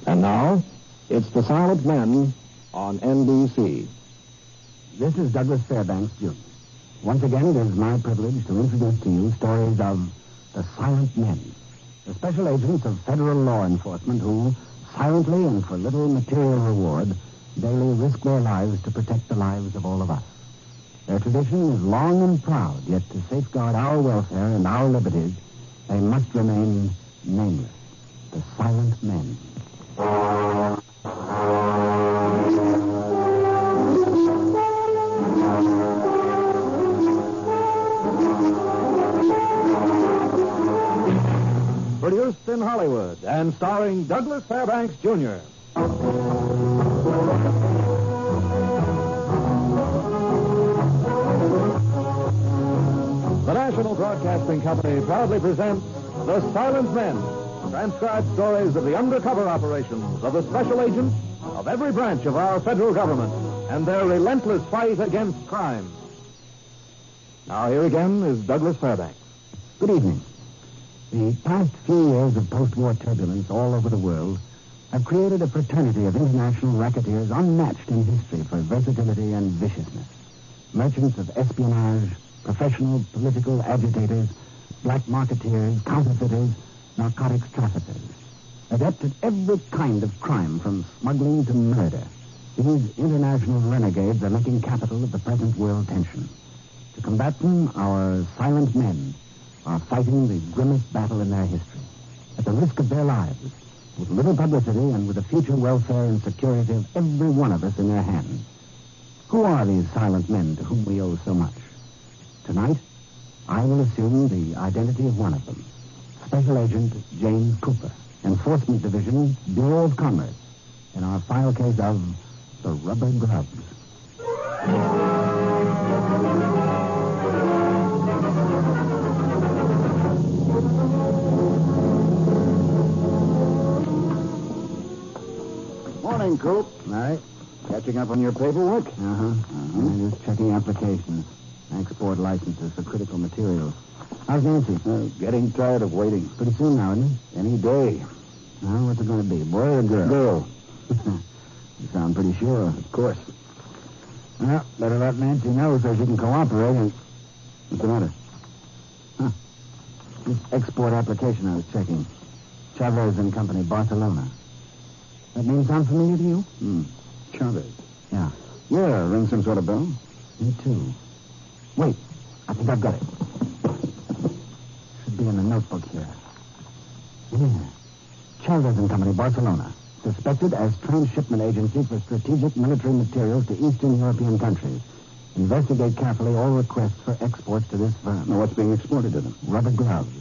And now, it's The Silent Men on NBC. This is Douglas Fairbanks, Jr. Once again, it is my privilege to introduce to you stories of the Silent Men, the special agents of federal law enforcement who, silently and for little material reward, daily risk their lives to protect the lives of all of us. Their tradition is long and proud, yet to safeguard our welfare and our liberties, they must remain nameless. The Silent Men. Produced in Hollywood and starring Douglas Fairbanks, Jr. The National Broadcasting Company proudly presents The Silent Men, transcribed stories of the undercover operations of the special agents of every branch of our federal government and their relentless fight against crime. Now, here again is Douglas Fairbanks. Good evening. The past few years of post-war turbulence all over the world have created a fraternity of international racketeers unmatched in history for versatility and viciousness. Merchants of espionage, professional political agitators, black marketeers, counterfeiters, narcotics traffickers. Adept at every kind of crime, from smuggling to murder, these international renegades are making capital of the present world tension. To combat them, our silent men are fighting the grimmest battle in their history, at the risk of their lives, with little publicity and with the future welfare and security of every one of us in their hands. Who are these silent men to whom we owe so much? Tonight, I will assume the identity of one of them, Special Agent James Cooper, Enforcement Division, Bureau of Commerce, in our file case of the Rubber Gloves. Morning, Coop. All right. Catching up on your paperwork? I'm just checking applications. Export licenses for critical materials. How's Nancy? Getting tired of waiting. Pretty soon now, isn't it? Any day. Well, what's it going to be, boy or girl? Girl. You sound pretty sure. Of course. Well, better let Nancy know so she can cooperate and... What's the matter? This export application I was checking. Chavez and Company, Barcelona. That name sound familiar to you? Chavez. Yeah. Yeah, rings some sort of bell. Me too. Wait, I think I've got it. Should be in the notebook here. Yeah. Chavez and Company, Barcelona. Suspected as transshipment agency for strategic military materials to Eastern European countries. Investigate carefully all requests for exports to this firm. Now, what's being exported to them? Rubber gloves.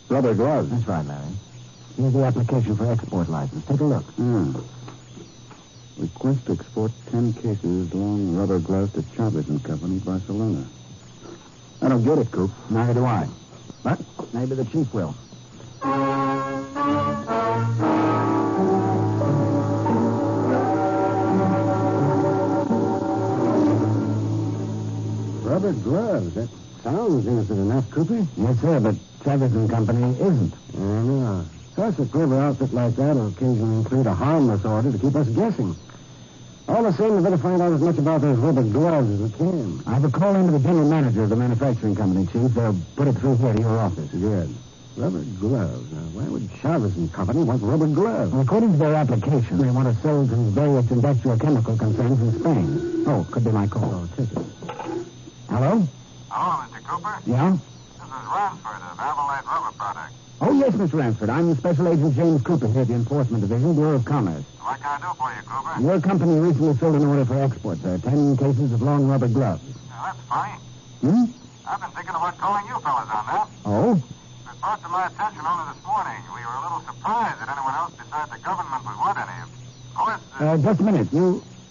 Rubber gloves? That's right, Larry. Here's the application for export license. Take a look. Request to export 10 cases long rubber gloves to Chavez and Company, Barcelona. I don't get it, Coop. Neither do I. But maybe the chief will. Rubber gloves? That sounds innocent enough, Cooper. Yes, sir, but Chavez and Company isn't. Yeah. Such a clever outfit like that will occasionally include a harmless order to keep us guessing. All the same, we better find out as much about those rubber gloves as we can. I have a call into the general manager of the manufacturing company, Chief. They'll put it through here to your office. Good. Rubber gloves. Now, why would Chavez and Company want rubber gloves? Well, according to their application, they want to sell to various industrial chemical concerns in Spain. Oh, could be my call. Oh, take it. Hello? Hello, Mr. Cooper. Yeah? This is Ransford of Avalite Rubber Products. Oh, yes, Mr. Ransford. I'm Special Agent James Cooper here at the Enforcement Division, Bureau of Commerce. What can I do for you, Cooper? Your company recently filled an order for export, sir. 10 cases of long rubber gloves. That's funny. Hmm? I've been thinking about calling you fellas on that. Oh? It was brought to my attention only this morning. We were a little surprised that anyone else besides the government would want any of them. Of course... Just a minute.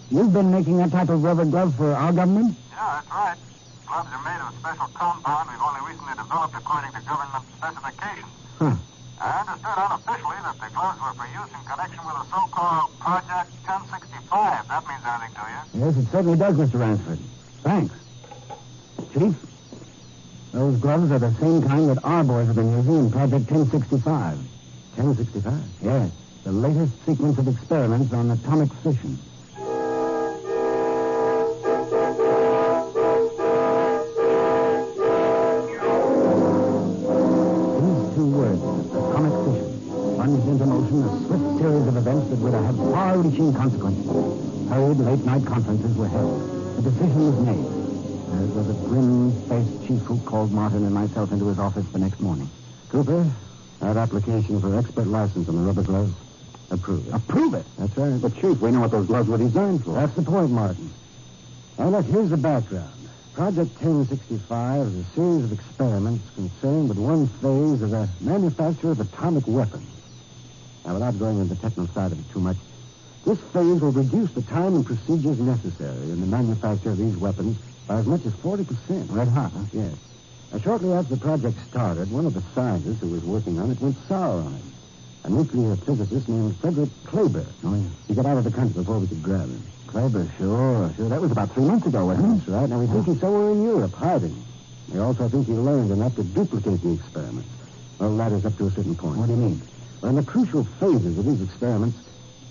You've been making that type of rubber glove for our government? Yeah, that's right. Gloves are made of a special compound we've only recently developed according to government specifications. Huh. I understood unofficially that the gloves were for use in connection with a so-called Project 1065. That means anything to you? Yes, it certainly does, Mr. Ransford. Thanks. Chief, those gloves are the same kind that our boys have been using in Project 1065. 1065? Yes. the latest sequence of experiments on atomic fission. These two words, atomic fission, plunged into motion a swift series of events that would have far-reaching consequences. Hurried late-night conferences were held. The decision was made. There was a grim-faced chief who called Martin and myself into his office the next morning. Cooper, that application for expert license on the rubber gloves, approve it. Approve it? That's right. But, Chief, we know what those gloves were designed for. That's the point, Martin. Now, look, here's the background. Project 1065 is a series of experiments concerned with one phase of the manufacture of atomic weapons. Now, without going into the technical side of it too much, this phase will reduce the time and procedures necessary in the manufacture of these weapons by as much as 40%. Red hot, huh? Yes. Now, shortly after the project started, one of the scientists who was working on it went sour on it. A nuclear physicist named Frederick Kleber. Oh, yeah. He got out of the country before we could grab him. Kleber, sure. That was about 3 months ago, wasn't it? That's right. Now, we think he's somewhere in Europe, hiding. We also think he learned enough to duplicate the experiments. Well, that is up to a certain point. What do you mean? Well, in the crucial phases of these experiments,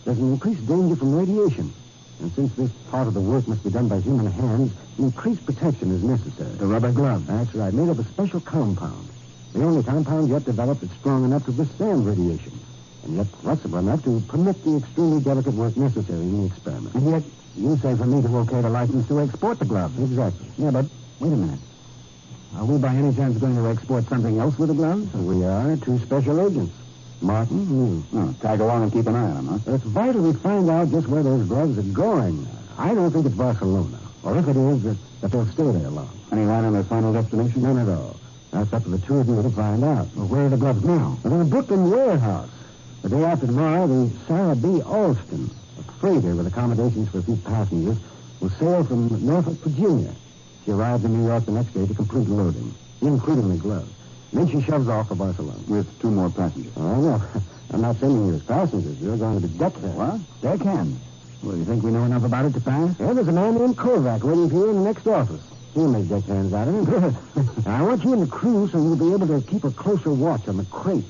there's an increased danger from radiation. And since this part of the work must be done by human hands, increased protection is necessary. The rubber glove. That's right, made of a special compound. The only compound yet developed that's strong enough to withstand radiation, and yet flexible enough to permit the extremely delicate work necessary in the experiment. And yet, you say for me to okay the license to export the gloves. Exactly. Yeah, but wait a minute. Are we by any chance going to export something else with the gloves? We are 2 special agents. Martin and you. Oh, tag along and keep an eye on them, huh? But it's vital we find out just where those gloves are going. I don't think it's Barcelona. Or if it is, that they'll stay there long. Any line on their final destination? None at all. That's up to the 2 of you to find out. Well, where are the gloves now? Well, in a Brooklyn warehouse. The day after tomorrow, the Sarah B. Alston, a freighter with accommodations for a few passengers, will sail from Norfolk, Virginia. She arrives in New York the next day to complete loading, including the gloves. Then she shoves off for Barcelona. With 2 more passengers. Oh, no. I'm not sending you as passengers. You're going to be deckhands. What? Deckhands? Well, you think we know enough about it to pass? Yeah, there's a man named Kovac waiting for you in the next office. He'll make deckhands out of him. Good. Now, I want you in the crew so you'll be able to keep a closer watch on the crates.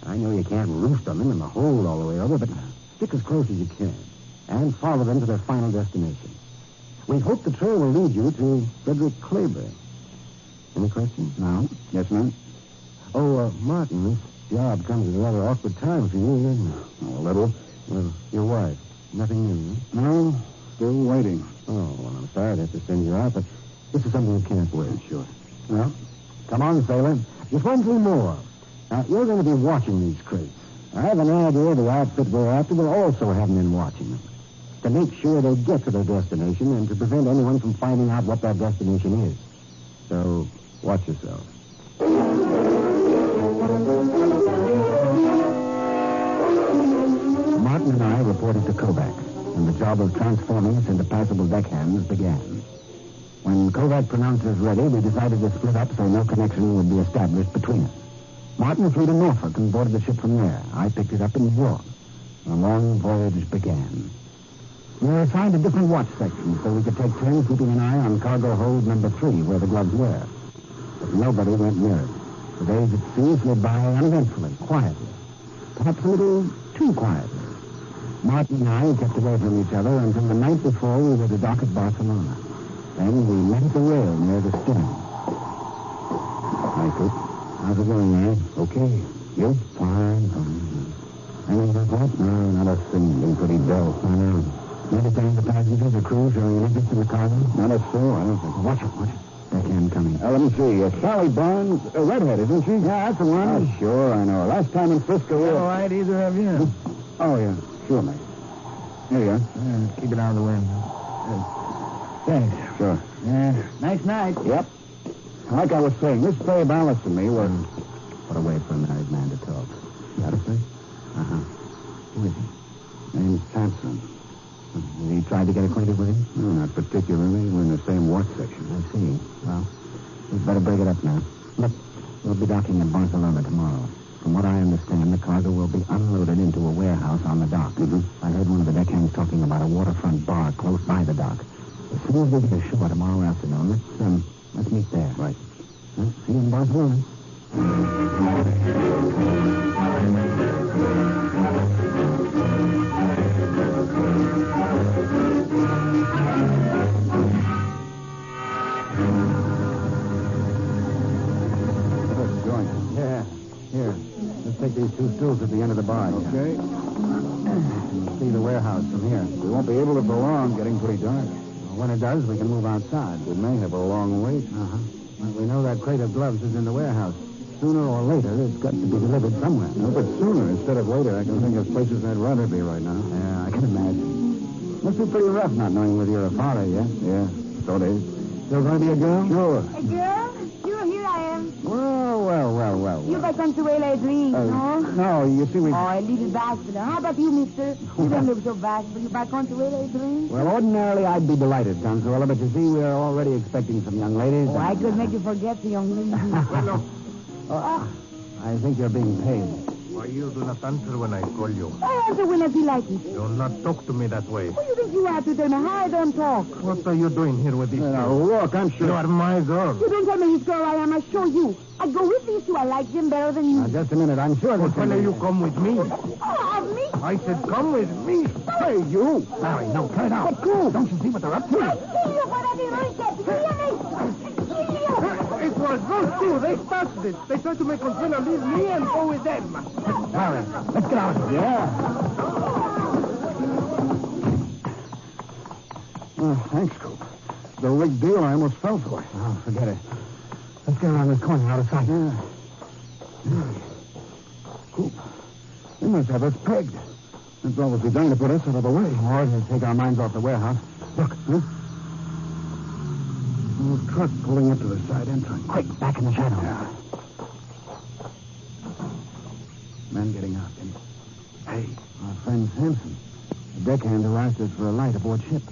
I know you can't roost on them in the hold all the way over, but stick as close as you can. And follow them to their final destination. We hope the trail will lead you to Frederick Kleber. Any questions? No. Yes, ma'am? Oh, Martin, this job comes at a rather awkward time for you, doesn't it? Oh, a little. Well, your wife. Nothing new, huh? No. Still waiting. Oh, well, I'm sorry to have to send you out, but this is something you can't wait. Sure. Well, come on, sailor. Just one thing more. Now, you're going to be watching these crates. I have an idea the outfit we're after will also have men watching them. To make sure they get to their destination and to prevent anyone from finding out what that destination is. So, watch yourself. Martin and I reported to Kovac, and the job of transforming us into passable deckhands began. When Kovac pronounced us ready, we decided to split up so no connection would be established between us. Martin flew to Norfolk and boarded the ship from there. I picked it up in New York. The long voyage began. We were assigned a different watch section so we could take turns keeping an eye on cargo hold number 3, where the gloves were. But nobody went near it. The days at sea slid by uneventfully, quietly. Perhaps a little too quietly. Martin and I kept away from each other until the night before we were to dock at Barcelona. Then we met at the rail near the stern. Hi, Coop. How's it going, man? Okay. You? Fine. Anything about that? No, not a thing. Been pretty dull. I know. Notice any of the passengers or crew showing an interest in the cargo? Not a soul, I don't think. Watch it. Backhand coming. Let me see. Sally Barnes, a redhead, isn't she? Yeah, that's the one. Oh, sure, I know. Last time in Frisco... All right, either of you. Oh, yeah. Sure, mate. Here you are. Keep it out of the wind. Thanks. Sure. Nice night. Yep. Like I was saying, this Faye Ballas and me were... Put away for a married man to talk. Got it, Faye? Uh-huh. Who is he? Name's Sampson. Have you tried to get acquainted with him? No, not particularly. We're in the same watch section. I see. Well, we'd better break it up now. Look, we'll be docking in Barcelona tomorrow. From what I understand, the cargo will be unloaded into a warehouse on the dock. Mm-hmm. I heard one of the deckhands talking about a waterfront bar close by the dock. As soon as we get ashore tomorrow afternoon, let's meet there. Right. Well, see you in Barcelona. into the bar. Okay. You can see the warehouse from here. We won't be able to go on. Getting pretty dark. When it does, we can move outside. We may have a long wait. Uh-huh. But we know that crate of gloves is in the warehouse. Sooner or later, it's got to be delivered somewhere. No, but sooner instead of later. I can think of places I'd rather be right now. Yeah, I can imagine. Must be pretty rough not knowing whether you're a father yet. Yeah, so it is. Still going to be a girl? Sure. A girl? Sure, here I am. Well. You by Consuelo Dream, no? No, you see, we... Oh, a little bastard. How about you, mister? You don't look so bashful. You by Consuelo Dream? Well, ordinarily, I'd be delighted, Consuelo, but you see, we're already expecting some young ladies. Oh, I could make you forget the young lady. I think you're being paid. Why you do not answer when I call you? I answer when I feel like it. Do not talk to me that way. Who do you think you are to tell me how I don't talk? What are you doing here with these two? Look, I'm sure... You are my girl. You don't tell me whose girl I am, I show you. I go with these two. I like them better than you. Now, just a minute. I'm sure Well, that... fellow, you come with me. Oh, of me? I said come with me. Hey, you! Larry, no, cut it out. But cool. Don't you see what they're up to? I kill you for that delinquent. Hear me? Kill you. It was those two. They started it. They tried to make Consuelo leave me and go with them. Larry, let's get out of here. Yeah. Thanks, Coop. The big deal. I almost fell for it. Oh, forget it. Let's get around this corner out of sight. Yeah. Coop, they must have us pegged. That's all we're done to put us out of the way. Or to take our minds off the warehouse. Look, huh? Old truck pulling up to the side entrance. Quick, back in the shadow. Yeah. Men getting out. Hey, Our friend Sampson. The deckhand who asked us for a light aboard ship.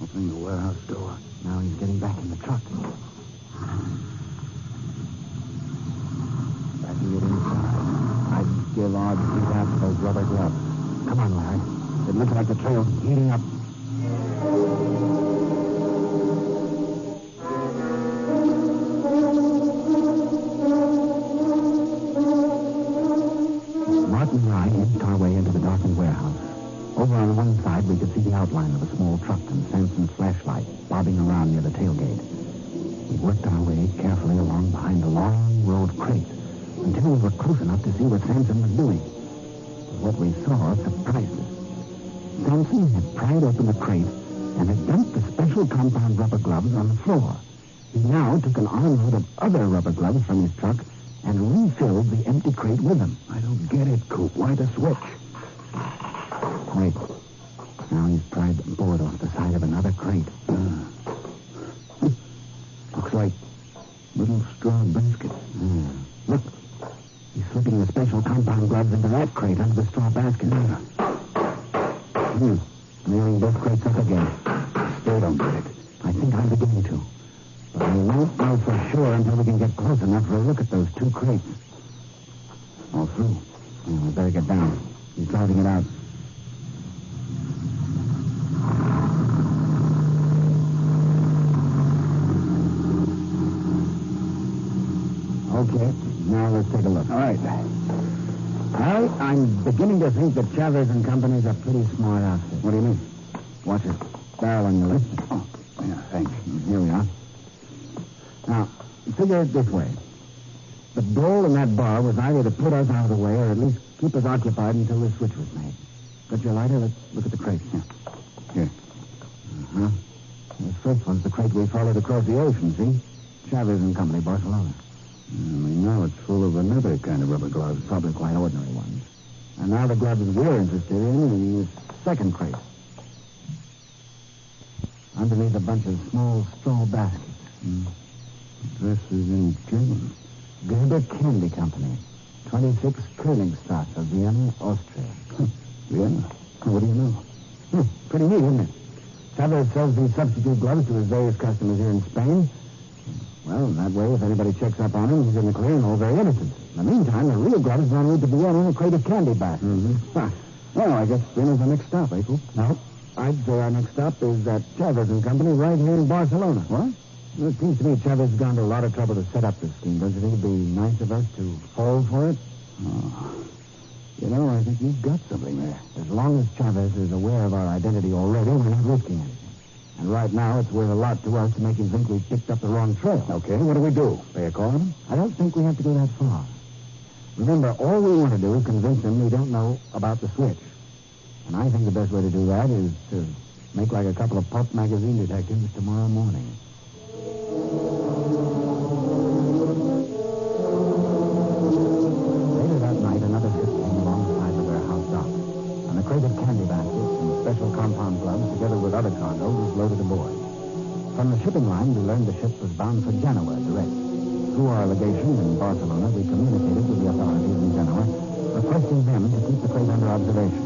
opening the warehouse door. Now he's getting back in the truck. As we get inside, I'd give odds he's after those rubber gloves. Come on, Larry. It looks like the trail's heating up. Martin and I inched our way into the darkened warehouse. Over on one side, we could see the outline of a small truck and Sampson's flashlight bobbing around near the tailgate. We worked our way carefully along behind a long row of crates until we were close enough to see what Sampson was doing. What we saw surprised us. Sampson had pried open the crate and had dumped the special compound rubber gloves on the floor. He now took an armload of other rubber gloves from his truck and refilled the empty crate with them. I don't get it, Coop. Why the switch? Wait. Now he's pried the board off the side of another crate. Looks like little straw baskets. Look. He's slipping the special compound gloves into that crate under the straw basket. Nailing both crates up again. Still don't get it. I think I'm beginning to. But we won't know for sure until we can get close enough for a look at those two crates. All through. Yeah, we better get down. He's driving it out. Okay, now let's take a look. All right. Harry, I'm beginning to think that Chavez and Company's a pretty smart outfit. What do you mean? Watch it. Barrel on your left. Oh, yeah, thanks. Here we are. Now, figure it this way. The goal in that bar was either to put us out of the way or at least keep us occupied until the switch was made. Got your lighter? Let's look at the crate. Here. Uh-huh. This first one's the crate we followed across the ocean, see? Chavez and Company, Barcelona. We know it's full of another kind of rubber gloves. Probably quite ordinary ones. And now the gloves we're interested in is second crate. Underneath a bunch of small straw baskets. This is in German. Gerber Candy Company. 26 Königsstrasse, Vienna, Austria. Vienna? What do you know? Pretty neat, isn't it? Chavez sells these substitute gloves to his various customers here in Spain. Well, that way, if anybody checks up on him, he's in the clear and all very innocent. In the meantime, the real gloves are en route to Vienna in a crate of candy baskets. Well, I guess Vienna's the next stop, eh, Coop? No. I'd say our next stop is at Chavez and Company right here in Barcelona. What? Well, it seems to me Chavez has gone to a lot of trouble to set up this scheme. Don't you think it'd be nice of us to fall for it? Oh. You know, I think you've got something there. As long as Chavez is aware of our identity already, we're not risking anything. And right now, it's worth a lot to us to make him think we picked up the wrong trail. Okay, what do we do? Pay a call on him? I don't think we have to go that far. Remember, all we want to do is convince them we don't know about the switch. And I think the best way to do that is to make like a couple of pulp magazine detectives tomorrow morning. Later that night, another ship came alongside the warehouse dock. And a crate of candy baskets and special compound gloves, together with other cargo, was loaded aboard. From the shipping line, we learned the ship was bound for Genoa direct. Through our legation in Barcelona, we communicated with the authorities in Genoa, requesting them to keep the crate under observation.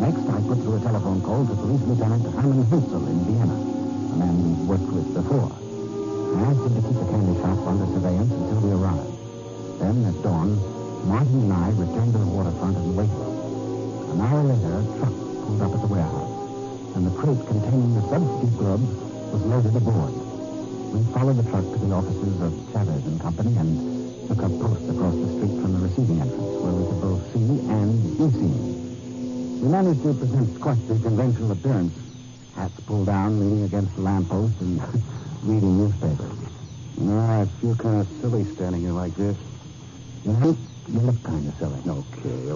Next, I put through a telephone call to Police Lieutenant Hermann Hensel in Vienna, a man we'd worked with before. I asked him to keep the candy shop under surveillance until we arrived. Then, at dawn, Martin and I returned to the waterfront and waited. An hour later, a truck pulled up at the warehouse, and the crate containing the substitute gloves was loaded aboard. We followed the truck to the offices of Chavez and Company and took up post across the street from the receiving entrance, where we could both see and be seen. We managed to present quite the conventional appearance. Hats pulled down, leaning against the lamppost, and reading newspapers. I feel kind of silly standing here like this. You look kind of silly. Okay.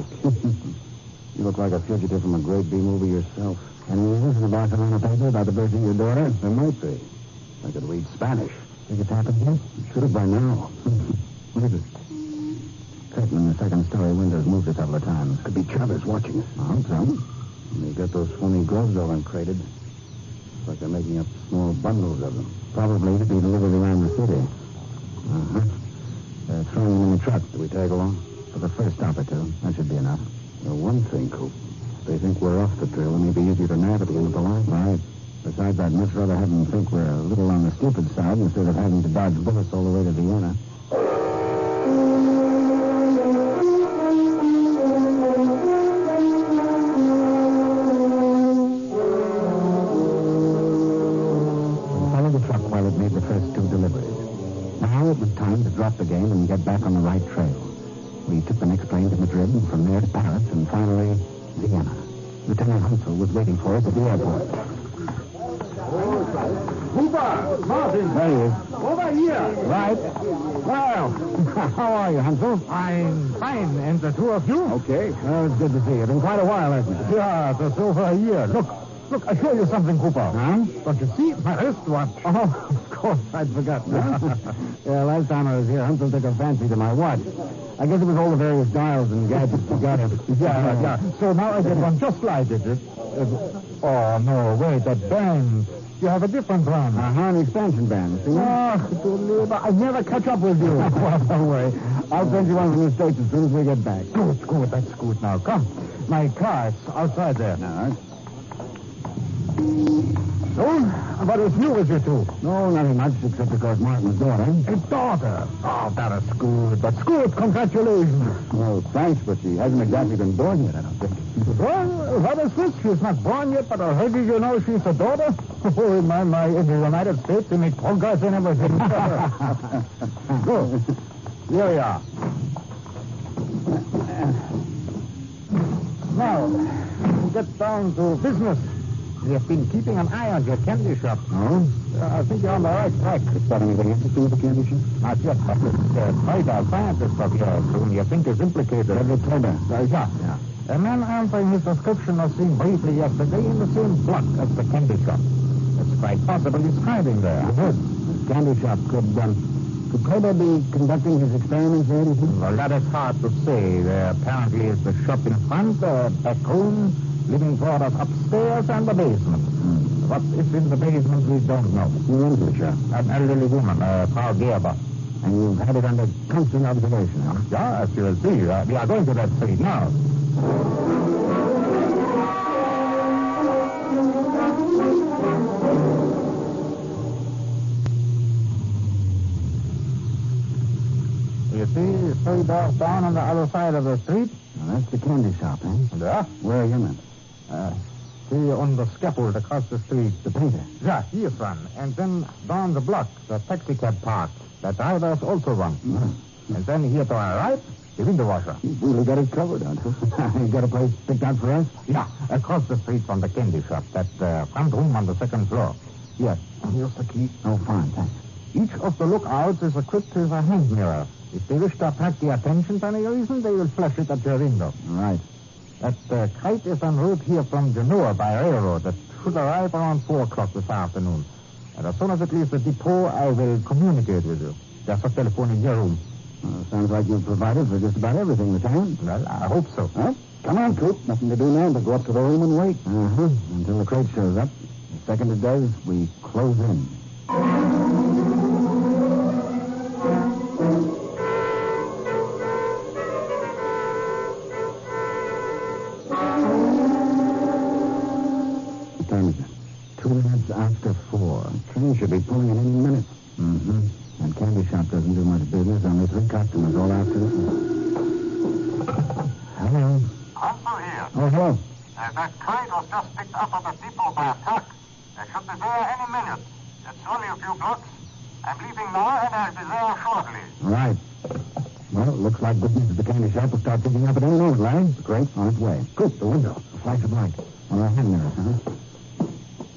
You look like a fugitive from a grade B movie yourself. Any news in the Barcelona paper about the birth of your daughter? There might be. I could read Spanish. Think it's happened yet? Should have by now. What is it? Curtain in the second-story windows moved a couple of times. Could be Chavez watching us. I hope so. They've got those phony gloves all uncrated. It's like they're making up small bundles of them. Probably to be delivered around the city. They're throwing them in the truck. Do we tag along? For the first stop or two. That should be enough. Well, one thing, Coop. They think we're off the trail. It may be easier to nab at the end of the line. Right. Besides, I'd much rather have them think we're a little on the stupid side instead of having to dodge bullets all the way to Vienna. We followed the truck while it made the first two deliveries. Now it was time to drop the game and get back on the right trail. We took the next train to Madrid, and from there to Paris, and finally, Vienna. Lieutenant Hansel was waiting for us at the airport. Hooper! Martin! There he is. Over here! Right. Well, how are you, Hansel? I'm fine. And the two of you? Okay. Well, it's good to see you. Been quite a while, hasn't it? Yeah, it's over a year. Look, I show you something, Cooper. Huh? Don't you see? My wristwatch. Oh, of course. I'd forgotten. Yeah, last time I was here, Hansel took a fancy to my watch. I guess it was all the various dials and gadgets you got him. Yeah. So now I get one just like it. Oh, no, wait, that band. You have a different one. An expansion band. See? I never catch up with you. Well, don't worry. I'll send you one from the States as soon as we get back. Good. That's good. Now, come. My car is outside there. All right. So, what is new with you two? No, nothing much, except because Martin's daughter. A daughter. Oh, that is good. That's good. Congratulations. Well, thanks, but she hasn't exactly been born yet, I don't think. Well, what is this? She's not born yet, but already you know she's a daughter? Oh, in the United States, they make progress and everything. Good. Here we are. Now, get down to business. We have been keeping an eye on your candy shop. Oh? I think you're on the right track. Is that anything interesting with the candy shop? Not yet, but this Tiger scientist of yours, whom you think is implicated. Edward Tiger. Yeah. A man answering his description was seen briefly yesterday in the same block as the candy shop. It's quite possible he's hiding there. Good. The candy shop could Tiger be conducting his experiments there, do you think? Well, that is hard to say. There apparently is the shop in front, the back room, living quarters upstairs, and the basement. What is in the basement, we don't know. Who runs the shop? An elderly woman, Frau Gerber. And you've had it under constant observation, huh? Yeah, as you will see. We are going to that street now. You see, 3 doors down on the other side of the street? Now, that's the candy shop, eh? Yeah. Where are you men? See on the scaffold across the street. The painter. Yeah, he is one. And then down the block, the taxicab park. The driver is also one. And then here to our right, the window washer. You've really got it covered, Hansel. You got a place picked out for us? Yeah, across the street from the candy shop. That front room on the second floor. Yes, here's the key. Oh, fine, thanks. Each of the lookouts is equipped with a hand mirror. If they wish to attract the attention for any reason, they will flash it at your window. Right. That kite is en route here from Genoa by railroad. It should arrive around 4 o'clock this afternoon. And as soon as it leaves the depot, I will communicate with you. There's a telephone in your room. Sounds like you've provided for just about everything, Lieutenant. Well, I hope so. Well, come on, Coop. Nothing to do now but go up to the room and wait. Until the crate shows up. The second it does, we close in. What time is it? 2 minutes after 4. The train should be pulling in any minute. And candy shop doesn't do much business. Only 3 customers all after this. Hello. Consul here. Oh, hello. That crate was just picked up at the depot by a truck. They should be there any minute. It's only a few blocks. I'm leaving now, and I'll be there shortly. All right. Well, it looks like good news at the candy shop will start picking up at any moment, Larry. The crate's on its way. Coop, the window. A flash of light. One of our hand mirrors,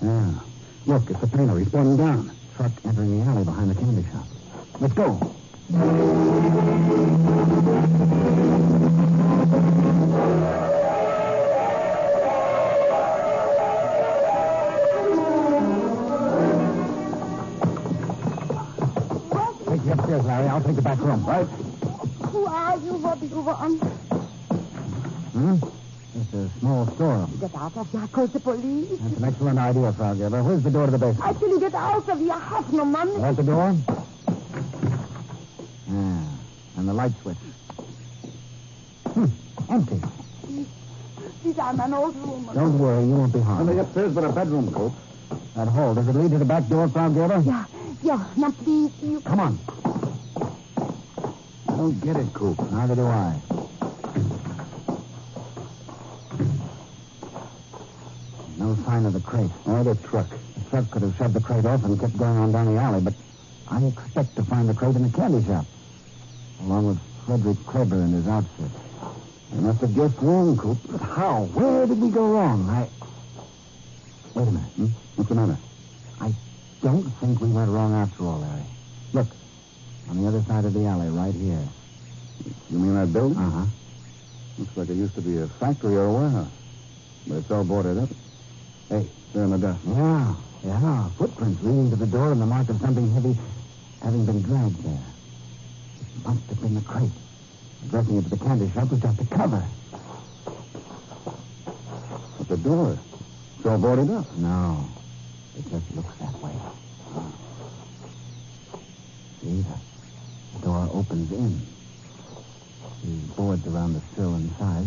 Yeah. Look, it's the painter. He's pointing down. Truck entering the alley behind the candy shop. Let's go. Take the upstairs, Larry. I'll take the back room. Right. Who are you? What do you want? It's a small store. Get out of here. Call the police. That's an excellent idea, Frau Gerber. Where's the door to the basement? I tell you, get out of here. I have no money. Like the door? Yeah. And the light switch. Empty. Please, I'm an old woman. Don't worry, you won't be harmed. Only upstairs but a bedroom, Coop. That hall, does it lead to the back door, Frau Gerber? Yeah. Now, please, you... Come on. I don't get it, Coop. Neither do I. No sign of the crate. Or the truck. The truck could have shoved the crate off and kept going on down the alley, but I expect to find the crate in the candy shop, along with Frederick Kleber and his outfit. You must have guessed wrong, Coop. But how? Where did we go wrong? Wait a minute. What's the matter? I don't think we went wrong after all, Larry. Look, on the other side of the alley, right here. You mean that building? Uh-huh. Looks like it used to be a factory or a warehouse. But it's all boarded up. Hey, there in the dust. Yeah. Footprints leading to the door and the mark of something heavy having been dragged there. It must have been the crate. Addressing it to the candy shop was just a cover. But the door, it's all boarded up. No, it just looks that way. See, the door opens in. The boards around the sill inside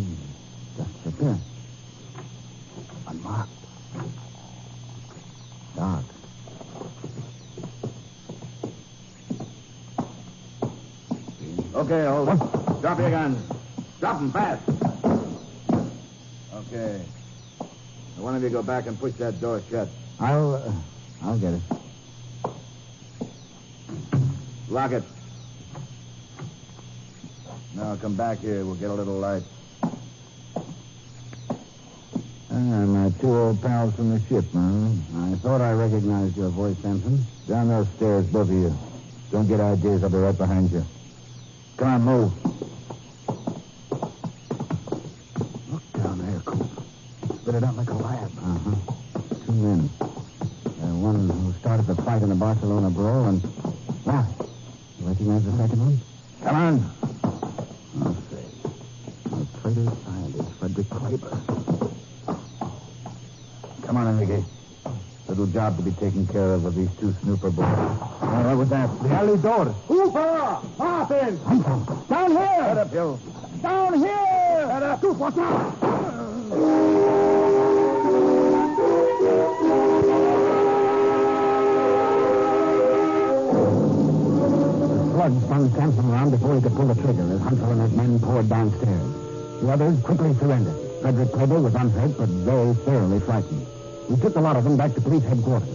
just sit there. Unmarked. Dark. Okay, hold it. Drop your guns. Drop them fast. Okay. Now, one of you go back and push that door shut. I'll get it. Lock it. Now come back here. We'll get a little light. My 2 old pals from the ship, huh? I thought I recognized your voice, Sampson. Down those stairs, both of you. Don't get ideas. I'll be right behind you. Come on, move. Look down there, Coop. Spit it out like a lab. Uh-huh. 2 men. One who started the fight in the Barcelona brawl, and... Why? You recognize the second one? Come on. I'll say. The traitor scientist, Frederick Kleber. Come on, Enrique. Little job to be taken care of with these 2 snooper boys. What was that? The alley door. Hooper! Martin! Down here! Shut up, you. Down here! Shut up! Coop, watch out! The slug spun Sampson around before he could pull the trigger as Hunter and his men poured downstairs. The others quickly surrendered. Frederick Kleber was unhurt, but very thoroughly frightened. We took a lot of them back to police headquarters.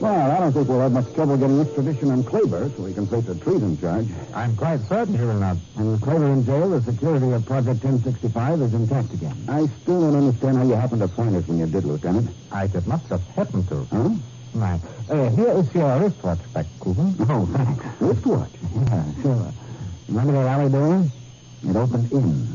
Well, I don't think we'll have much trouble getting extradition on Kleber so he can face a treason charge. I'm quite certain he will not. And with Kleber in jail, the security of Project 1065 is intact again. I still don't understand how you happened to find us when you did, Lieutenant. I did not just happen to. Huh? My, here is your wristwatch back, Cooper. Oh, thanks. Wristwatch? Yeah, sure. Remember that alley door? It opened in.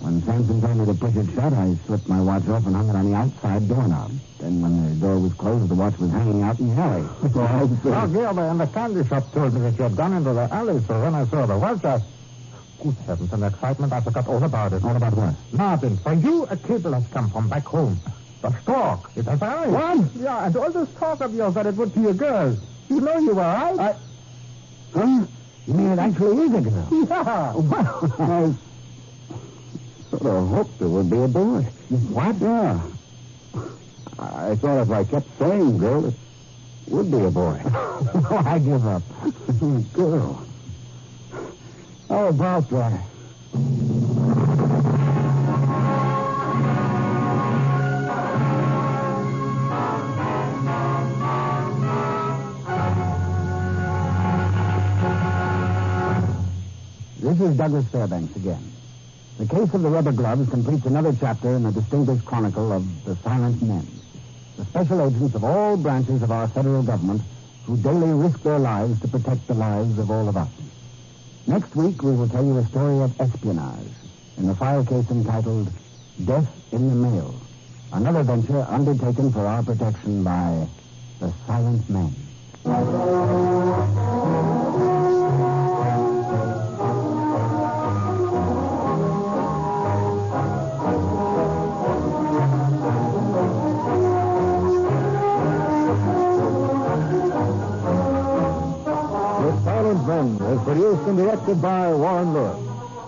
When Samson told me to push it shut, I slipped my watch off and hung it on the outside doorknob. Then when the door was closed, the watch was hanging out in the alley. Well, Gilda in the candy shop told me that you had gone into the alley, so when I saw the watch, good heavens, in excitement, I forgot all about it. All about what? Martin, for you, a cable has come from back home. The stork. It has arrived. What? Yeah, and all this talk of yours that it would be a girl. You know you were right. Huh? You mean it actually is a girl? Yeah. Well, I sort of hoped it would be a boy. what? Yeah. I thought if I kept saying girl, it would be a boy. Oh, I give up. Girl. How about that? This is Douglas Fairbanks again. The case of the rubber gloves completes another chapter in the distinguished chronicle of the Silent Men, the special agents of all branches of our federal government who daily risk their lives to protect the lives of all of us. Next week, we will tell you a story of espionage in the file case entitled Death in the Mail, another venture undertaken for our protection by the Silent Men. Men is produced and directed by Warren Lewis.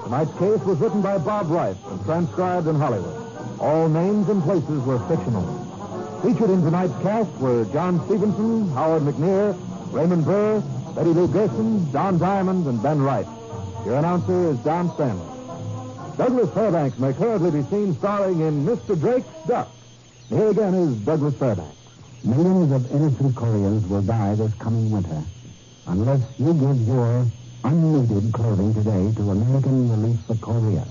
Tonight's case was written by Bob Rice and transcribed in Hollywood. All names and places were fictional. Featured in tonight's cast were John Stevenson, Howard McNear, Raymond Burr, Betty Lou Gerson, Don Diamond, and Ben Wright. Your announcer is Don Stanley. Douglas Fairbanks may currently be seen starring in Mr. Drake's Duck. Here again is Douglas Fairbanks. Millions of innocent Koreans will die this coming winter unless you give your unneeded clothing today to American Relief for Korea.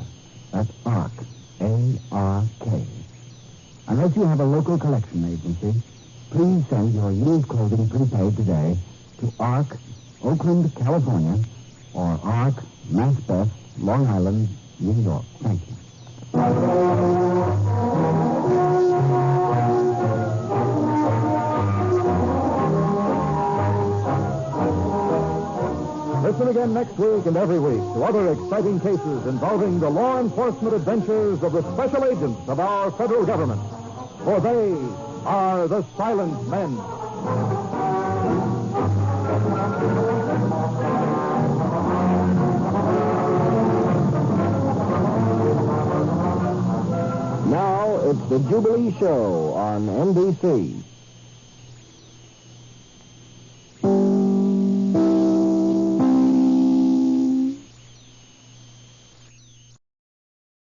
That's ARK, A-R-K. Unless you have a local collection agency, please send your used clothing prepaid today to ARK, Oakland, California, or ARK, Mass Best, Long Island, New York. Thank you. Listen again next week and every week to other exciting cases involving the law enforcement adventures of the special agents of our federal government. For they are the Silent Men. Now it's the Jubilee Show on NBC.